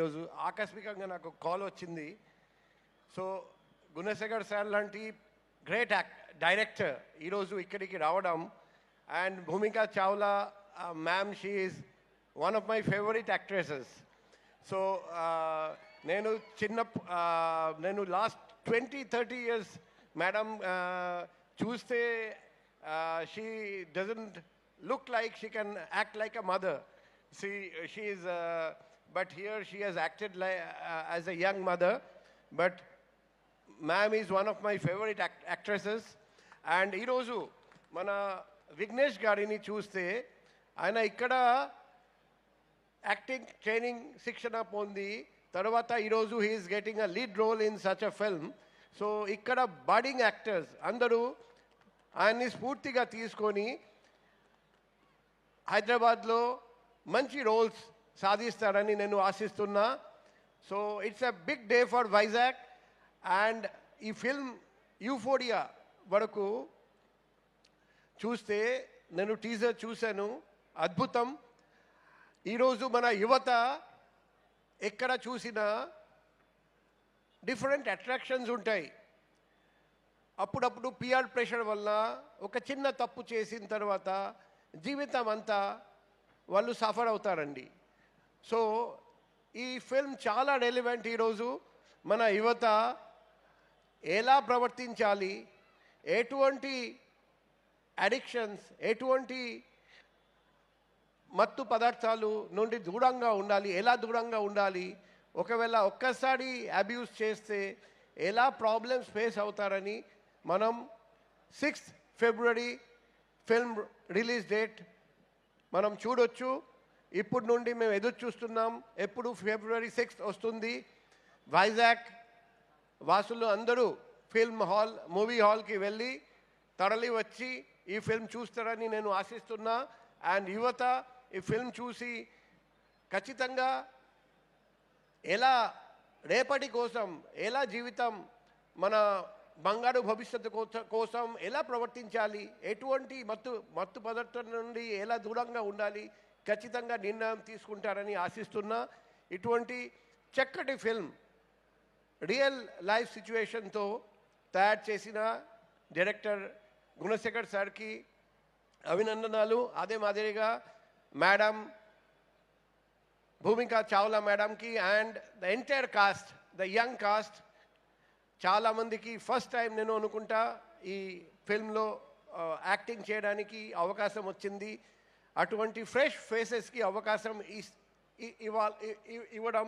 ఈరోజు ఆకస్మికంగా నాకు కాల్ వచ్చింది. సో గుణశేఖర్ సార్ లాంటి గ్రేట్ డైరెక్టర్ ఈరోజు ఇక్కడికి రావడం, and Bhumika Chawla ma'am, she is one of my favourite actresses. So నేను లాస్ట్ 20-30 years మేడం చూస్తే she doesn't look like she can act like a mother. She is, but here she has acted like as a young mother. But ma'am is one of my favorite actresses. And ఈరోజు మన విఘ్నేష్ గారిని చూస్తే ఆయన ఇక్కడ acting training శిక్షణ పొంది తర్వాత ఈరోజు he is getting a lead role in such a film. So ఇక్కడ బడింగ్ యాక్టర్స్ అందరూ ఆయన్ని స్ఫూర్తిగా తీసుకొని హైదరాబాద్లో మంచి రోల్స్ సాధిస్తారని నేను ఆశిస్తున్నా. So it's a big day for Vizag. And ఈ ఫిల్మ్ యూఫోరియా వరకు చూస్తే నేను టీజర్ చూశాను, అద్భుతం. ఈరోజు మన యువత ఎక్కడ చూసినా డిఫరెంట్ అట్రాక్షన్స్ ఉంటాయి. అప్పుడప్పుడు పిఆర్ ప్రెషర్ వల్ల ఒక చిన్న తప్పు చేసిన తర్వాత జీవితం అంతా వాళ్ళు సఫర్ అవుతారండి. సో ఈ ఫిల్మ్ చాలా రెలివెంట్. ఈరోజు మన యువత ఎలా ప్రవర్తించాలి, ఎటువంటి అడిక్షన్స్, ఎటువంటి మత్తు పదార్థాలు నుండి దూరంగా ఉండాలి, ఎలా దూరంగా ఉండాలి, ఒకవేళ ఒక్కసారి అబ్యూస్ చేస్తే ఎలా ప్రాబ్లమ్స్ ఫేస్ అవుతారని మనం 6th February film release date మనం చూడొచ్చు. ఇప్పుడు నుండి మేము ఎదురు చూస్తున్నాం ఎప్పుడు February 6th వస్తుంది. వైజాగ్ వాసులు అందరూ మూవీ హాల్కి వెళ్ళి తరలి వచ్చి ఈ ఫిల్మ్ చూస్తారని నేను ఆశిస్తున్నా. అండ్ యువత ఈ ఫిల్మ్ చూసి ఖచ్చితంగా ఎలా రేపటి కోసం, ఎలా జీవితం, మన బంగారు భవిష్యత్తు కోసం ఎలా ప్రవర్తించాలి, ఎటువంటి మత్తు పదార్థాల నుండి ఎలా దూరంగా ఉండాలి, ఖచ్చితంగా నిర్ణయం తీసుకుంటారని ఆశిస్తున్నా. ఇటువంటి చక్కటి ఫిల్మ్ రియల్ లైఫ్ సిచ్యువేషన్తో తయారు చేసిన డైరెక్టర్ గుణశేఖర్ సార్కి అభినందనాలు. అదే మాదిరిగా మేడం భూమికా చావ్లా మేడంకి and the entire cost, the young cost, చాలామందికి ఫస్ట్ టైం నేను అనుకుంటా ఈ ఫిల్మ్లో యాక్టింగ్ చేయడానికి అవకాశం వచ్చింది. అటువంటి ఫ్రెష్ ఫేసెస్కి అవకాశం ఇవ్వడం